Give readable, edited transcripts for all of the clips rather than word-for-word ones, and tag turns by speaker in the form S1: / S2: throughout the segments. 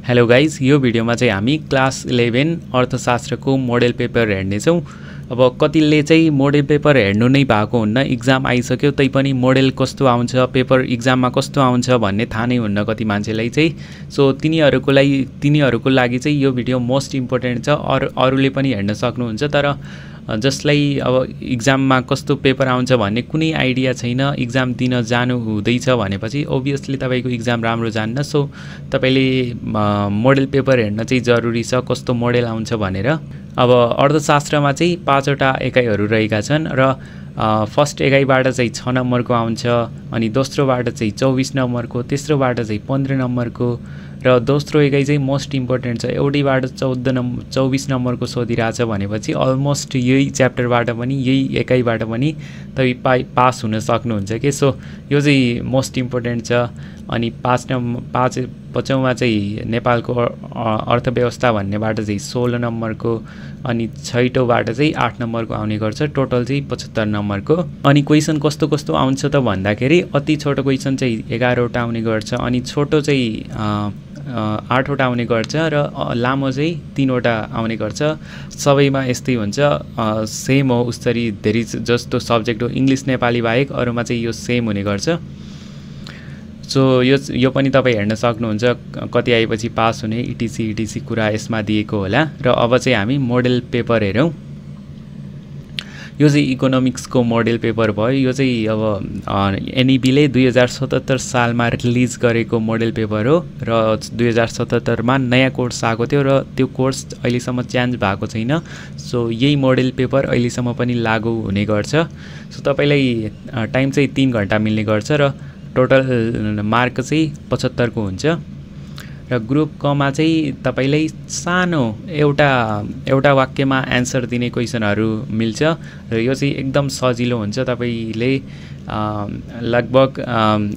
S1: Hello guys, यो भिडियोमा चाहिँ हामी क्लास 11 अर्थशास्त्रको मोडेल पेपर हेर्नेछौँ। अब कतिले चाहिँ मोडेल पेपर हेर्नु नै भएको हुन्न, इक्जाम आइसक्यो तै पनि मोडेल कस्तो आउँछ, पेपर इक्जाममा कस्तो आउँछ भन्ने थाहा नै हुन्न कति मान्छेलाई चाहिँ। सो तिनीहरूको लागि चाहिँ यो भिडियो मोस्ट इम्पोर्टेन्ट छ। अरूले पनि हेर्न सक्नुहुन्छ, तर जसलाई अब इक्जाममा कस्तो पेपर आउँछ भन्ने कुनै आइडिया छैन, इक्जाम दिन जानु हुँदैछ भनेपछि ओभियसली तपाईँको इक्जाम राम्रो जान्न। सो तपाईँले मोडेल पेपर हेर्न चाहिँ जरुरी छ, कस्तो मोडेल आउँछ भनेर। अब अर्थशास्त्रमा चाहिँ 5वटा एकाइहरू रहेका छन् र फर्स्ट एकाइबाट चाहिँ 6 नम्बरको आउँछ, अनि दोस्रोबाट चाहिँ 24 नम्बरको, तेस्रोबाट चाहिँ 15 नम्बरको र दोस्रो एकाइ चाहिँ मोस्ट इम्पोर्टेन्ट छ। एउटैबाट 24 नम्बरको सोधिरहेछ भनेपछि अलमोस्ट यही च्याप्टरबाट पनि यही एकाइबाट पनि तपाईँ पास हुन सक्नुहुन्छ के। सो यो चाहिँ मोस्ट इम्पोर्टेन्ट छ। अनि 5मा चाहिँ नेपालको अर्थव्यवस्था भन्नेबाट चाहिँ 16 नम्बरको, अनि 6औँबाट चाहिँ 8 नम्बरको आउने गर्छ, टोटल चाहिँ 75 नम्बरको। अनि क्वेसन कस्तो कस्तो आउँछ त भन्दाखेरि अति छोटो क्वेसन चाहिँ 11वटा आउने गर्छ, अनि छोटो चाहिँ 8वटा आउने गर्छ र लामो चाहिँ 3वटा आउने गर्छ। सबैमा यस्तै हुन्छ, सेम हो उसरी धेरै जस्तो सब्जेक्ट हो, इङ्ग्लिस नेपाली बाहेक अरूमा चाहिँ यो सेम हुने गर्छ। सो यो पनि तपाईँ हेर्न सक्नुहुन्छ कति आएपछि पास हुने इटिसी कुरा यसमा दिएको होला। र अब चाहिँ हामी मोडेल पेपर हेरौँ। यो चाहिँ इकोनोमिक्सको मोडेल पेपर भयो। यो चाहिँ अब एनइबीले 2077 सालमा रिलिज गरेको मोडेल पेपर हो र 2077मा नयाँ कोर्स आएको थियो र त्यो कोर्स अहिलेसम्म चेन्ज भएको छैन। सो यही मोडेल पेपर अहिलेसम्म पनि लागू हुने गर्छ। सो तपाईँलाई टाइम चाहिँ 3 घन्टा मिल्ने गर्छ र टोटल मार्क चाहिँ 75 को हुन्छ। र ग्रुप कमा चाहिँ तपाईँलाई सानो एउटा वाक्यमा एन्सर दिने क्वेसनहरू मिल्छ र यो चाहिँ एकदम सजिलो हुन्छ। तपाईँले लगभग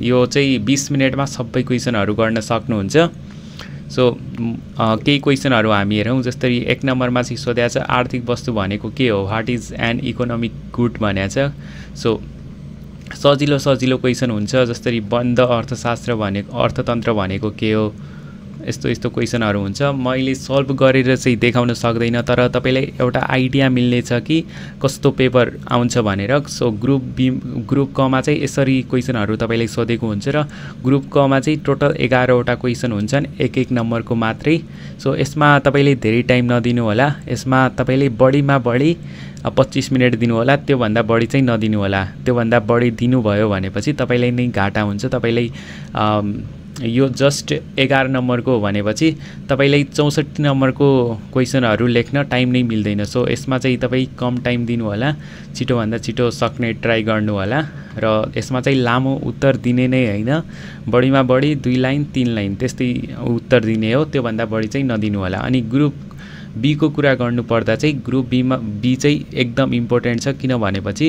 S1: यो चाहिँ 20 मिनटमा सबै क्वेसनहरू गर्न सक्नुहुन्छ। सो केही क्वेसनहरू हामी हेरौँ। जस्तै 1 नम्बरमा चाहिँ सोधेको छ आर्थिक वस्तु भनेको के हो, what is an economic good भनेको छ। सो सजिलो क्वेसन हुन्छ। जस्तै बन्द अर्थशास्त्र भनेको, अर्थतन्त्र भनेको के हो, यस्तो क्वेसनहरू हुन्छ। मैले सल्भ गरेर चाहिँ देखाउन सक्दैन, तर तपाईँलाई एउटा आइडिया मिल्नेछ कि कस्तो पेपर आउँछ भनेर। सो ग्रुप कमा चाहिँ यसरी क्वेसनहरू तपाईँलाई सोधेको हुन्छ र ग्रुप कमा चाहिँ टोटल 11वटा क्वेसन हुन्छन्, 1 नम्बरको मात्रै। सो यसमा तपाईँले धेरै टाइम नदिनु होला। यसमा तपाईँले बढीमा बढी 25 मिनट दिनु होला, त्योभन्दा बढी चाहिँ नदिनु होला। त्योभन्दा बढी दिनुभयो भनेपछि तपाईँलाई नै घाटा हुन्छ। तपाईँलाई यो जस्ट 11 नम्बरको भनेपछि तपाईँलाई 64 नम्बरको क्वेसनहरू लेख्न टाइम नै मिल्दैन। सो यसमा चाहिँ तपाईँ कम टाइम दिनु होला, छिटोभन्दा छिटो सक्ने ट्राई गर्नु होला। र यसमा चाहिँ लामो उत्तर दिने नै होइन, बढीमा बढी 2 लाइन 3 लाइन त्यस्तै उत्तर दिने हो, त्योभन्दा बढी चाहिँ नदिनु होला। अनि ग्रुप बीको कुरा गर्नुपर्दा चाहिँ ग्रुप बी चाहिँ एकदम इम्पोर्टेन्ट छ। किन भनेपछि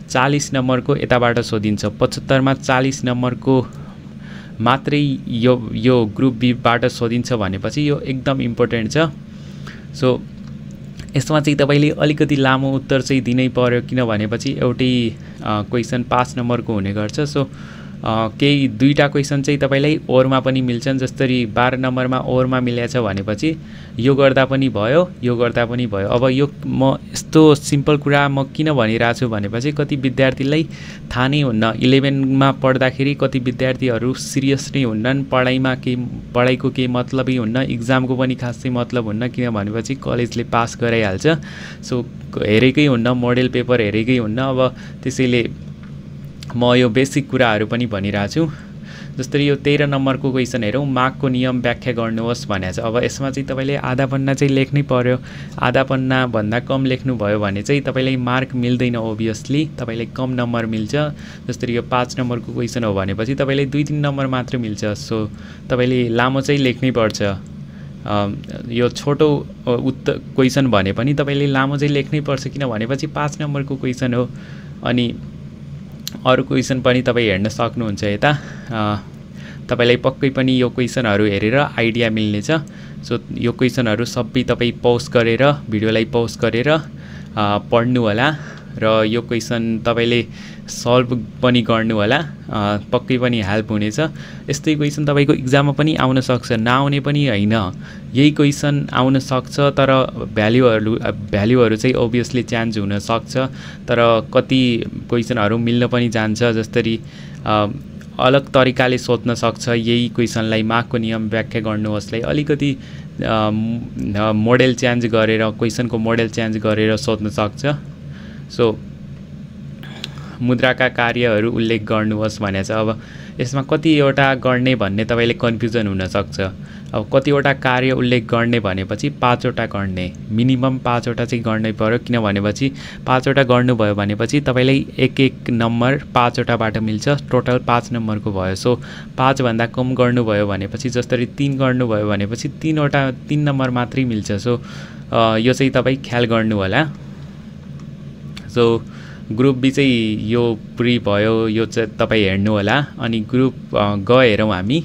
S1: 40 नम्बरको यताबाट सोधिन्छ, 75मा 40 नम्बरको मात्रै यो ग्रुप बीबाट सोधिन्छ भनेपछि यो एकदम इम्पोर्टेन्ट छ। सो यसमा चाहिँ तपाईँले अलिकति लामो उत्तर चाहिँ दिनै पर्यो, किन भनेपछि एउटै क्वेसन 5 नम्बरको हुने गर्छ। सो केही 2टा क्वेसन चाहिँ तपाईँलाई ओरमा पनि मिल्छन्। जस्तै 12 नम्बरमा ओरमा मिलेछ भनेपछि यो गर्दा पनि भयो, यो गर्दा पनि भयो। अब यो म यस्तो सिम्पल कुरा म किन भनिरहेको छु भनेपछि कति विद्यार्थीलाई थाहा नै हुन्न। 11मा पढ्दाखेरि कति विद्यार्थीहरू सिरियस नै हुन्नन्, पढाइको केही मतलबै हुन्न, इक्जामको पनि खासै मतलब हुन्न, किन भनेपछि कलेजले पास गराइहाल्छ। सो हेरेकै हुन्न, मोडेल पेपर हेरेकै हुन्न। अब त्यसैले म यो बेसिक कुराहरू पनि भनिरहेको छु। जस्तै यो 13 नम्बरको क्वेसन हेरौँ, मागको नियम व्याख्या गर्नुहोस् भनेको छ। अब यसमा चाहिँ तपाईँले आधा पन्ना चाहिँ लेख्नै पर्यो। आधा पन्नाभन्दा कम लेख्नुभयो भने चाहिँ तपाईँलाई मार्क मिल्दैन, ओभियसली तपाईँलाई कम नम्बर मिल्छ। जस्तै यो 5 नम्बरको क्वेसन हो भनेपछि तपाईँलाई 2-3 नम्बर मात्र मिल्छ। सो तपाईँले लामो चाहिँ लेख्नै पर्छ। यो छोटो क्वेसन भने पनि तपाईँले लामो चाहिँ लेख्नै पर्छ, किन भनेपछि 5 नम्बरको क्वेसन हो। अनि अरू क्वेसन पनि तपाईँ हेर्न सक्नुहुन्छ यता। तपाईँलाई पक्कै पनि यो क्वेसनहरू हेरेर आइडिया मिल्नेछ। सो यो क्वेसनहरू सबै तपाईँ पौज गरेर, भिडियोलाई पौज गरेर पढ्नु होला र यो क्वेसन तपाईले सल्भ पनि गर्नु होला, पक्कै पनि हेल्प हुनेछ। यस्तै क्वेसन तपाईको एक्जाममा पनि आउन सक्छ, नआउने पनि हैन। यही क्वेसन आउन सक्छ तर भ्यालुहरु चाहिँ ओबियसली चेन्ज हुन सक्छ, तर कति क्वेसनहरु मिल्न पनि जान्छ। जस्तै अलग तरिकाले सोध्न सक्छ यही क्वेसनलाई मार्कको नियम व्याख्या गर्नुहोस्लाई अलिकति मोडेल चेन्ज गरेर क्वेसनको मोडेल चेन्ज गरेर सोध्न सक्छ। सो मुद्राका कार्यहरू उल्लेख गर्नुहोस् भनेको छ। अब यसमा कतिवटा गर्ने भन्ने तपाईले कन्फ्युजन हुन सक्छ। अब कतिवटा कार्य उल्लेख गर्ने भनेपछि 5 वटा गर्ने, मिनिमम 5 वटा चाहिँ गर्नै पर्यो। किन भनेपछि 5 वटा गर्नुभयो भनेपछि तपाईलाई एक नम्बर 5 वटाबाट मिल्छ, टोटल 5 नम्बरको भयो। सो 5 भन्दा कम गर्नुभयो भनेपछि जस्तै 3 गर्नुभयो भनेपछि 3 नम्बर मात्रै मिल्छ। सो यो चाहिँ तपाई ख्याल गर्नु होला। सो ग्रुप बी चाहिँ यो पुरै भयो, यो चाहिँ तपाई हेर्नु होला। अनि ग्रुप ग हेरौँ हामी।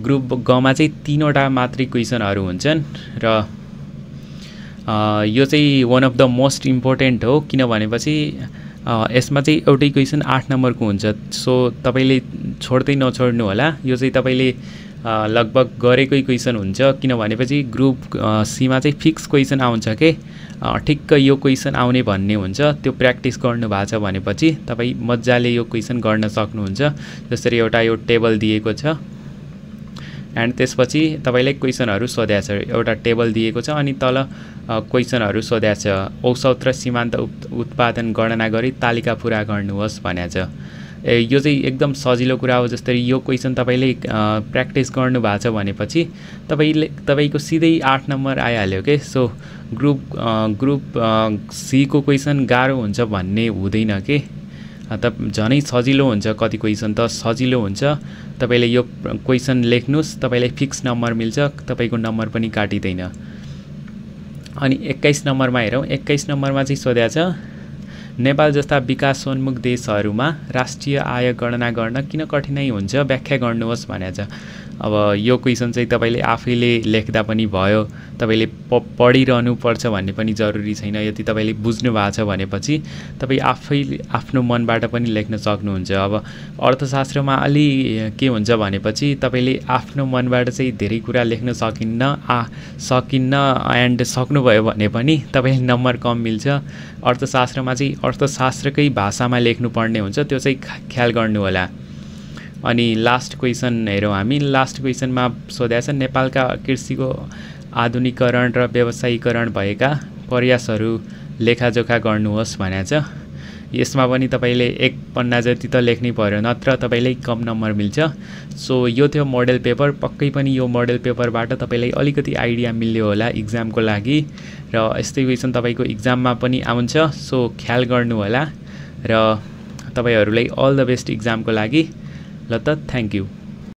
S1: ग्रुप ग मा चाहिँ 3 वटा मात्रै क्वेसनहरु हुन्छन् र यो चाहिँ one of the most important हो। किन भनेपछि यसमा चाहिँ एउटै क्वेसन 8 नम्बरको हुन्छ। सो तपाईले छोड्दै नछोड्नु होला। यो चाहिँ तपाईले लगभग गरेकै क्वेसन हुन्छ। किन भनेपछि ग्रुप सी मा चाहिँ फिक्स क्वेसन आउँछ के, ठिक्क यो क्वेसन आउने भन्ने हुन्छ। त्यो प्र्याक्टिस गर्नु भएको छ भनेपछि तपाई मज्जाले यो क्वेसन गर्न सक्नुहुन्छ। जसरी एउटा यो टेबल दिएको छ एन्ड त्यसपछि तपाईलाई क्वेसनहरु सोध्या छ। एउटा टेबल दिएको छ अनि तल क्वेसनहरु सोध्या छ। औसत र सीमान्त उत्पादन गणना गरी तालिका पूरा गर्नुहोस् भन्या छ। यो चाहिँ एकदम सजिलो कुरा हो। जस्तै यो क्वेसन तपाईले प्र्याक्टिस गर्नु भएको छ भनेपछि तपाईको सिधै 8 नम्बर आइहाल्यो के। सो ग्रुप सी को क्वेसन गाह्रो हुन्छ भन्ने हुँदैन के, झनै सजिलो हुन्छ। कति क्वेसन त सजिलो हुन्छ। तपाईले यो क्वेसन लेख्नुस्, तपाईलाई फिक्स नम्बर मिल्छ, तपाईको नम्बर पनि काटिदैन। अनि 21 नम्बरमा हेरौँ। 21 नम्बरमा चाहिँ सोध्या छ नेपाल जस्ता विकासोन्मुख देशहरुमा राष्ट्रिय आय गणना गर्न किन कठिनाइ हुन्छ व्याख्या गर्नुहोस् भन्या छ। अब यो क्वेसन चाहिँ तपाईले आफैले लेख्दा पनि भयो, तपाईले पढिरहनु पर्छ भन्ने पनि जरुरी छैन। यदि तपाईले बुझ्नु भएको छ भनेपछि तपाई आफैले आफ्नो मनबाट पनि लेख्न सक्नुहुन्छ। अब अर्थशास्त्रमा अलि के हुन्छ भनेपछि तपाईले आफ्नो मनबाट चाहिँ धेरै कुरा लेख्न सकिन्न एन्ड सक्नुभयो भने पनि तपाईले नम्बर कम मिल्छ। अर्थशास्त्रमा चाहिँ अर्थशास्त्रकै भाषामा लेख्नु पर्ने हुन्छ, त्यो चाहिँ ख्याल गर्नु होला। अनि लास्ट क्वेसन हेरौँ हामी। लास्ट क्वेसनमा सोध्या छ नेपालका कृषिको आधुनिकीकरण र व्यवसायीकरण भएका प्रयासहरू लेखाजोखा गर्नुहोस् भन्या छ। यसमा पनि तपाईले 1 पन्ना जति त लेख्नै पर्यो, नत्र तपाईलाई कम नम्बर मिल्छ। सो यो थियो मोडेल पेपर। पक्कै पनि यो मोडेल पेपरबाट तपाईलाई अलिकति आइडिया मिल्यो होला एक्जामको लागि, र यस्तै क्वेसन तपाईको एक्जाममा पनि आउँछ। सो ख्याल गर्नु होला र तपाईहरुलाई अल द बेस्ट एक्जामको लागि। ल त थ्यांक यू।